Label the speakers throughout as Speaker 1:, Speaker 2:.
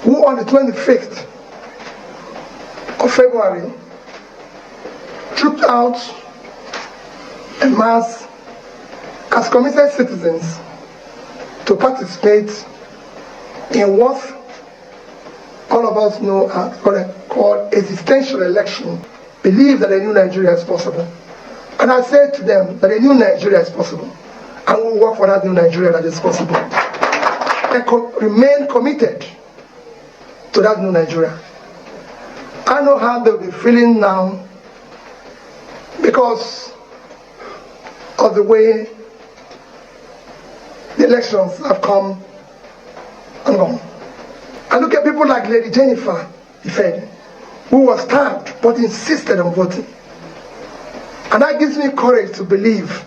Speaker 1: who on the 25th of February trooped out en masse as committed citizens to participate in what all of us know as what I call existential election, believe that a new Nigeria is possible. And I said to them that a new Nigeria is possible, and we'll work for that new Nigeria that is possible. I remain committed to that new Nigeria. I know how they'll be feeling now because of the way the elections have come and gone. I look at people like Lady Jennifer Ifedi, who was stabbed but insisted on voting. And that gives me courage to believe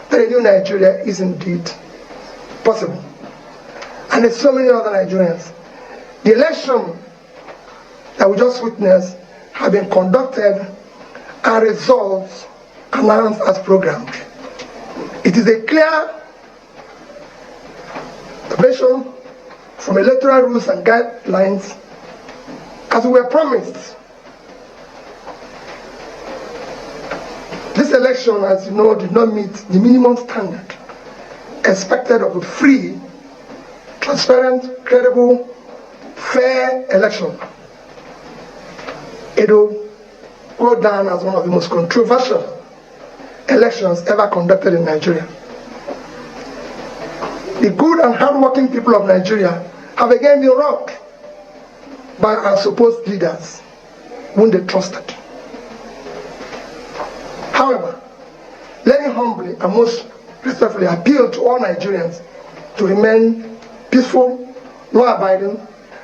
Speaker 1: that a new Nigeria is indeed possible. And there's so many other Nigerians. The election that we just witnessed have been conducted and results announced as programmed. It is a clear vision from electoral rules and guidelines as we were promised. This election, as you know, did not meet the minimum standard expected of a free, transparent, credible, fair election. It will go down as one of the most controversial elections ever conducted in Nigeria. The good and hard-working people of Nigeria have again been robbed by our supposed leaders whom they trusted. However, let me humbly and most respectfully appeal to all Nigerians to remain peaceful, law-abiding,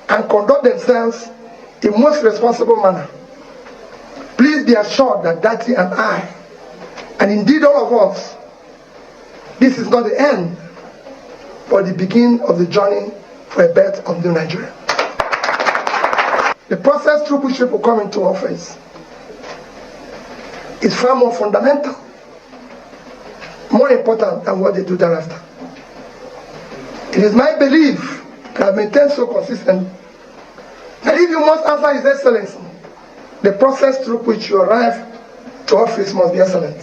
Speaker 1: and conduct themselves in most responsible manner. Please be assured that Dati and I, and indeed all of us, this is not the end, but the beginning of the journey for a better of new Nigeria. The process through which people come into office is far more fundamental, more important than what they do thereafter. It is my belief, and I've maintained so consistent, that if you must answer His Excellency, the process through which you arrive to office must be excellent.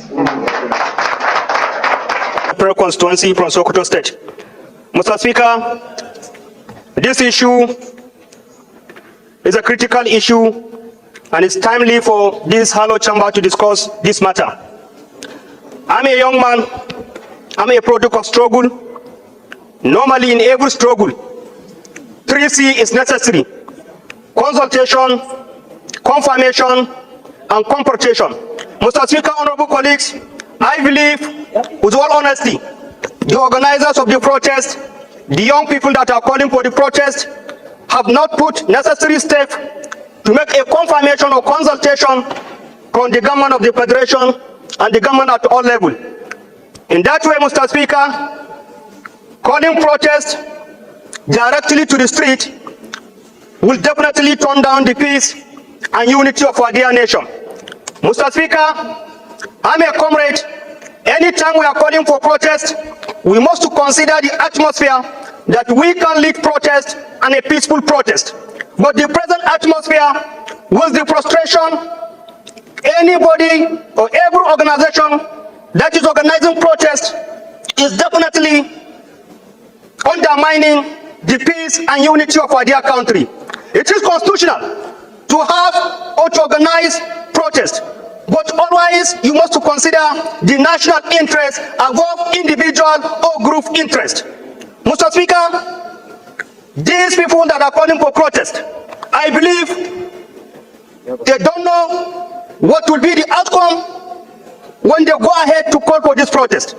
Speaker 2: Prayer constituency from Sokoto State. Mr. Speaker, this issue is a critical issue and it's timely for this hallowed chamber to discuss this matter. I'm a young man, I'm a product of struggle. Normally in every struggle, 3C is necessary: consultation, confirmation, and confrontation. Mr. Speaker, honorable colleagues, I believe, with all honesty, the organizers of the protest, the young people that are calling for the protest, have not put necessary steps to make a confirmation or consultation from the government of the Federation and the government at all levels. In that way, Mr. Speaker, calling protest directly to the street will definitely turn down the peace and unity of our dear nation. Mr. Speaker, I'm a comrade. Anytime we are calling for protest, we must consider the atmosphere that we can lead protest and a peaceful protest. But the present atmosphere, with the frustration, anybody or every organization that is organizing protest is definitely undermining the peace and unity of our dear country. It is constitutional to have or to organize protest, but always you must consider the national interest above individual or group interest. Mr. Speaker, these people that are calling for protest, I believe they don't know what will be the outcome when they go ahead to call for this protest.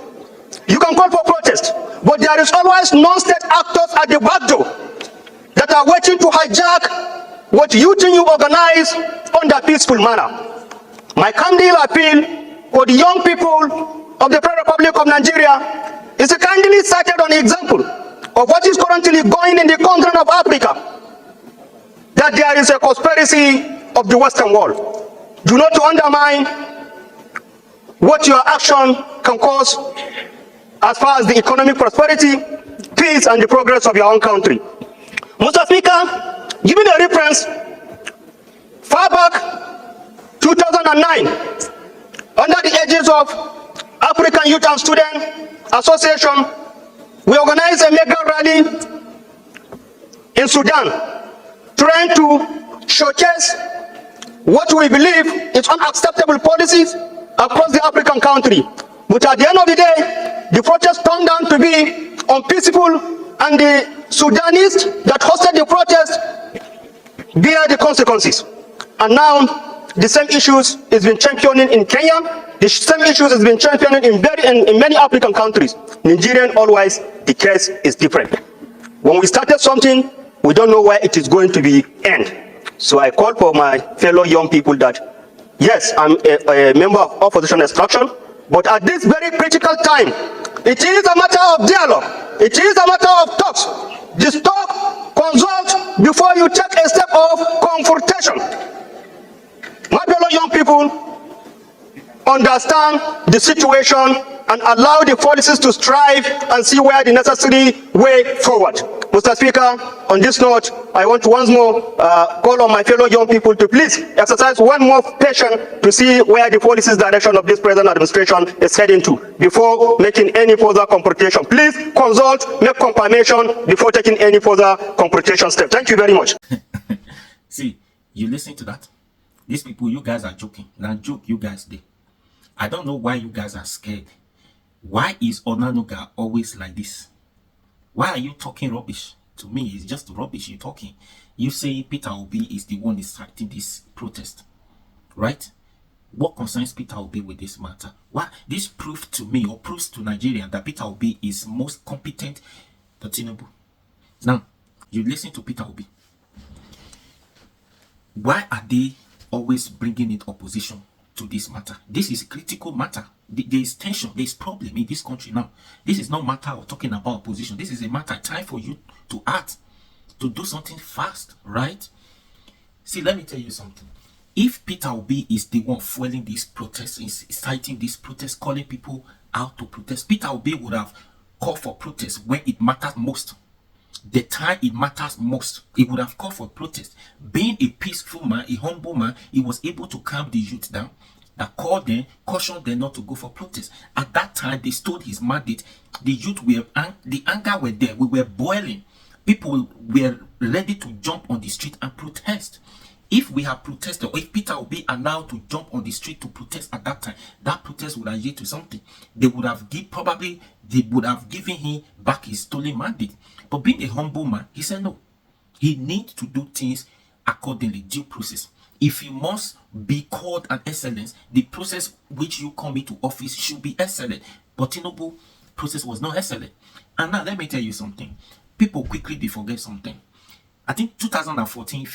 Speaker 2: You can call for protest, but there is always non-state actors at the back door that are waiting to hijack what you think you organize on a peaceful manner. My candid appeal for the young people of the Federal Republic of Nigeria is to kindly cited on the example of what is currently going in the continent of Africa, that there is a conspiracy of the Western world. Do not to undermine what your action can cause as far as the economic prosperity, peace, and the progress of your own country. Mr. Speaker, Giving a reference, far back 2009, under the aegis of African Youth and Student Association, we organized a mega rally in Sudan, trying to showcase what we believe is unacceptable policies across the African country. But at the end of the day, the protest turned out to be unpeaceful, and the Sudanese that hosted the protest bear the consequences. And now, the same issues is being championed in Kenya. The same issues has been championed in many African countries. Nigerian, always, the case is different. When we started something, we don't know where it is going to be end. So I call for my fellow young people that, yes, I'm a member of opposition extraction, but at this very critical time, it is a matter of dialogue. It is a matter of talks. Just talk, consult before you take a step of confrontation. My fellow young people, understand the situation and allow the policies to strive and see where the necessary way forward. Mr. Speaker, on this note, I want to once more call on my fellow young people to please exercise one more patience to see where the policies direction of this present administration is heading to before making any further confrontation. Please consult, make confirmation before taking any further confrontation step. Thank you very much.
Speaker 3: See, you listen to that? These people, you guys are joking. Now joke, you guys did. I don't know why you guys are scared. Why is Onanuga always like this? Why are you talking rubbish? To me, it's just rubbish you're talking. You say Peter Obi is the one inciting this protest, right? What concerns Peter Obi with this matter? Why? This proves to me, or proves to Nigerian, that Peter Obi is most competent than Tinubu. Now, you listen to Peter Obi. Why are they always bringing in opposition to this matter? This is a critical matter. There is tension, there is problem in this country now. This is not matter of talking about opposition. This is a matter time for you to act, to do something fast, right? See, let me tell you something. If Peter Obi is the one fueling this protest, inciting this protest, calling people out to protest, Peter Obi would have called for protest when it matters most. The time it matters most, he would have called for protest. Being a peaceful man, a humble man, he was able to calm the youth down, that called them, cautioned them not to go for protest. At that time, they stole his mandate. The youth were, the anger were there. We were boiling. People were ready to jump on the street and protest. If we have protested, or if Peter will be allowed to jump on the street to protest at that time, that protest would have led to something. They would have given him back his stolen mandate. But being a humble man, he said no. He needs to do things accordingly, due process. If you must be called an excellence, the process which you come into office should be excellent. But Tinubu process was not excellent. And now let me tell you something. People quickly they forget something. I think 2014,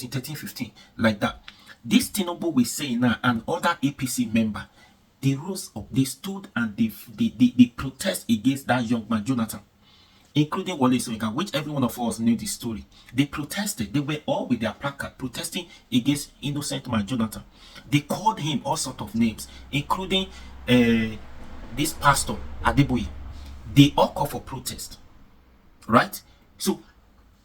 Speaker 3: 13, 15, like that. This Tinubu we say now and other APC member, they rose up, they stood and they protest against that young man, Jonathan. Including Wale Soyinka, which every one of us knew the story. They protested. They were all with their placard protesting against innocent man Jonathan. They called him all sorts of names, including this pastor Adeboye. They all called for protest, right? So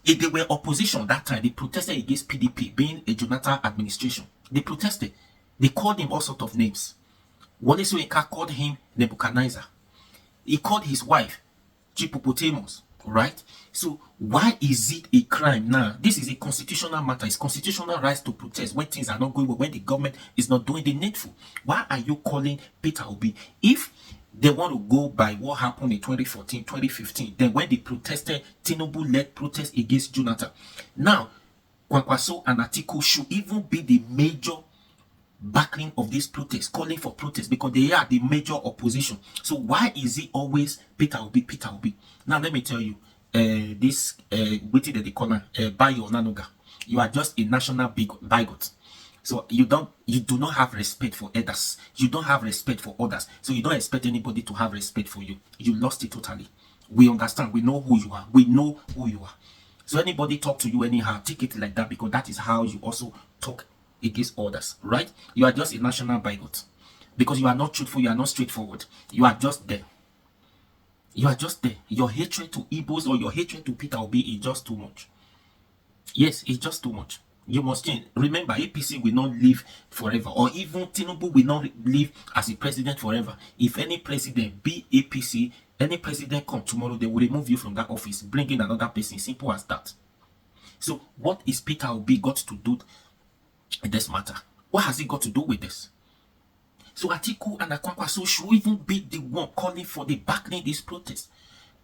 Speaker 3: if they were opposition that time, they protested against PDP being a Jonathan administration. They protested. They called him all sorts of names. Wale Soyinka called him Nebuchadnezzar. He called his wife Hippopotamus, right? So why is it a crime now? This is a constitutional matter. It's constitutional rights to protest when things are not going well, when the government is not doing the needful. Why are you calling Peter Obi? If they want to go by what happened in 2014, 2015, then when they protested, Tinubu led protest against Jonathan. Now, Kwankwaso and Atiku should even be the major backing of this protest, calling for protest, because they are the major opposition. So why is it always Peter Obi, Peter Obi? Now let me tell you, this waiting that they call Bayo Onanuga, you are just a national bigot. So you do not have respect for others. You don't have respect for others. So you don't expect anybody to have respect for you. You lost it totally. We understand. We know who you are. We know who you are. So anybody talk to you anyhow, take it like that, because that is how you also talk against others, right? You are just a national bigot because you are not truthful, you are not straightforward. You are just there. You are just there. Your hatred to Igbos or your hatred to Peter Obi is just too much. Yes, it's just too much. You must change. Remember, APC will not live forever, or even Tinubu will not live as a president forever. If any president be APC, any president come tomorrow, they will remove you from that office, bring in another person. Simple as that. So what is Peter Obi got to do in this matter? What has he got to do with this? So Atiku and Akwankwaso should even be the one calling for the backing this protest.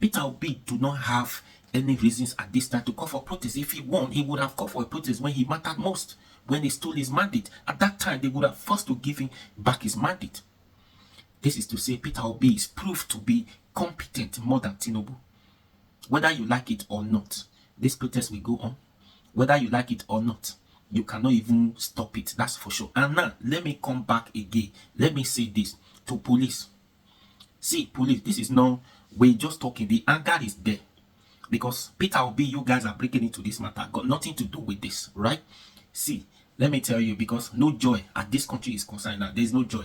Speaker 3: Peter Obi do not have any reasons at this time to call for protest. If he won, he would have called for a protest when he mattered most, when he stole his mandate. At that time, they would have forced to give him back his mandate. This is to say Peter Obi is proved to be competent more than Tinubu. Whether you like it or not, this protest will go on. Whether you like it or not, you cannot even stop it. That's for sure. And now, let me come back again. Let me say this to police. See, police, this is not, we're just talking. The anger is there. Because Peter Obi, you guys are breaking into this matter. Got nothing to do with this, right? See, let me tell you, because no joy at this country is concerned now. There's no joy.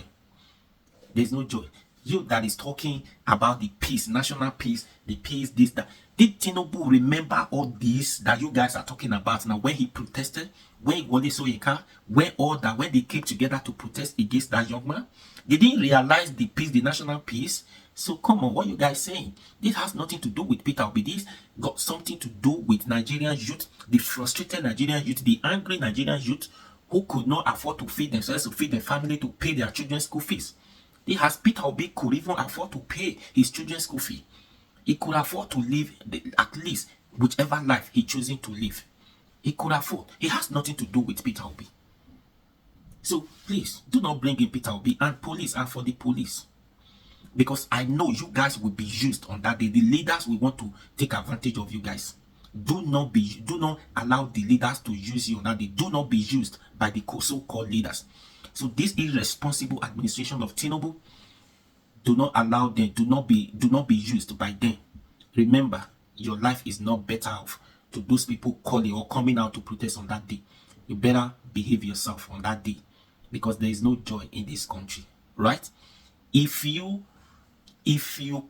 Speaker 3: There's no joy. You that is talking about the peace, national peace, the peace, this, that. Did Tinubu remember all this that you guys are talking about now when he protested? When Wole Soyinka, when they came together to protest against that young man? They didn't realize the peace, the national peace. So come on, what you guys saying? This has nothing to do with Peter Obi. This got something to do with Nigerian youth, the frustrated Nigerian youth, the angry Nigerian youth who could not afford to feed themselves, to feed their family, to pay their children's school fees. It has Peter Obi could even afford to pay his children's school fee. He could afford to live at least whichever life he choosing to live. He could afford. It has nothing to do with Peter Obi. So please do not bring in Peter Obi and police, and for the police. Because I know you guys will be used on that day. The leaders will want to take advantage of you guys. Do not allow the leaders to use you on that day. Do not be used by the so-called leaders. So this irresponsible administration of Tinubu, do not allow them, do not be used by them. Remember, your life is not better off to those people calling or coming out to protest on that day. You better behave yourself on that day, because there is no joy in this country, right? If you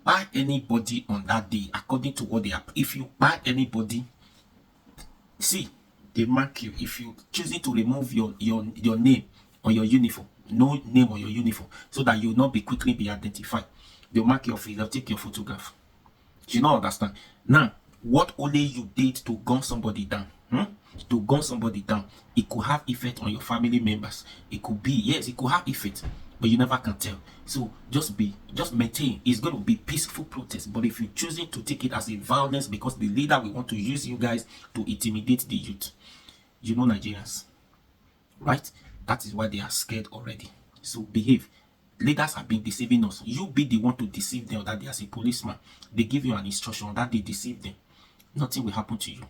Speaker 3: buy anybody on that day, according to what they are, if you buy anybody, see, they mark you. If you choosing to remove your name on your uniform, no name on your uniform, so that you will not be quickly be identified, they'll mark your face, they'll take your photograph. Do you not understand? Now, what only you did to gun somebody down, to gun somebody down, it could have effect on your family members. It could be, yes, it could have effect, but you never can tell. So just maintain. It's going to be peaceful protest. But if you're choosing to take it as a violence because the leader will want to use you guys to intimidate the youth, you know Nigerians, right? That is why they are scared already. So behave. Leaders have been deceiving us. You be the one to deceive them that they as a policeman. They give you an instruction that they deceive them. Nothing will happen to you.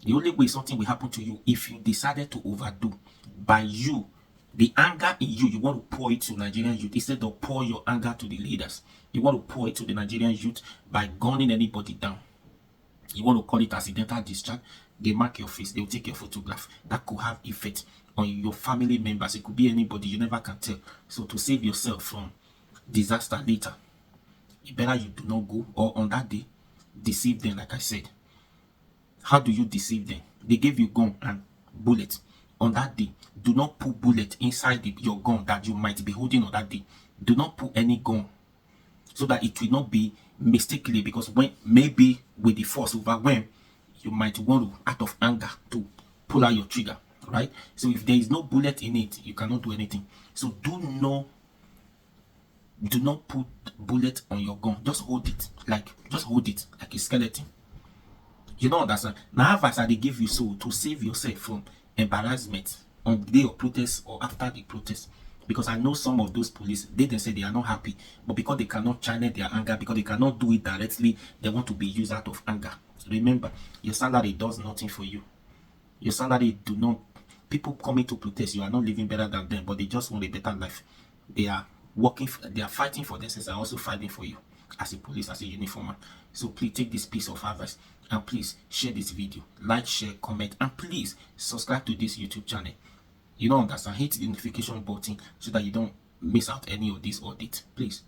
Speaker 3: The only way something will happen to you if you decided to overdo by you. The anger in you, you want to pour it to Nigerian youth instead of pour your anger to the leaders. You want to pour it to the Nigerian youth by gunning anybody down. You want to call it accidental discharge. They mark your face. They will take your photograph. That could have effect on your family members. It could be anybody. You never can tell. So to save yourself from disaster later, it better you do not go, or on that day, deceive them like I said. How do you deceive them? They gave you gun and bullet. On that day, do not put bullet inside your gun that you might be holding on that day. Do not put any gun, so that it will not be mistakenly, because when maybe with the force overwhelmed, you might want to, out of anger, to pull out your trigger, right? So if there is no bullet in it, you cannot do anything. So do not put bullet on your gun. Just hold it like a skeleton. You know that's now advice that they give you, so to save yourself from embarrassment on the day of protest or after the protest. Because I know some of those police, they say they are not happy, but because they cannot channel their anger, because they cannot do it directly, they want to be used out of anger. Remember, your salary does nothing for you. Your salary do not, people coming to protest, you are not living better than them, but they just want a better life. They are working, they are fighting for themselves and also fighting for you as a police, as a uniformer. So please take this piece of advice and please share this video, like, share, comment, and please subscribe to this YouTube channel. You know, understand, hit the notification button so that you don't miss out any of this audit, please.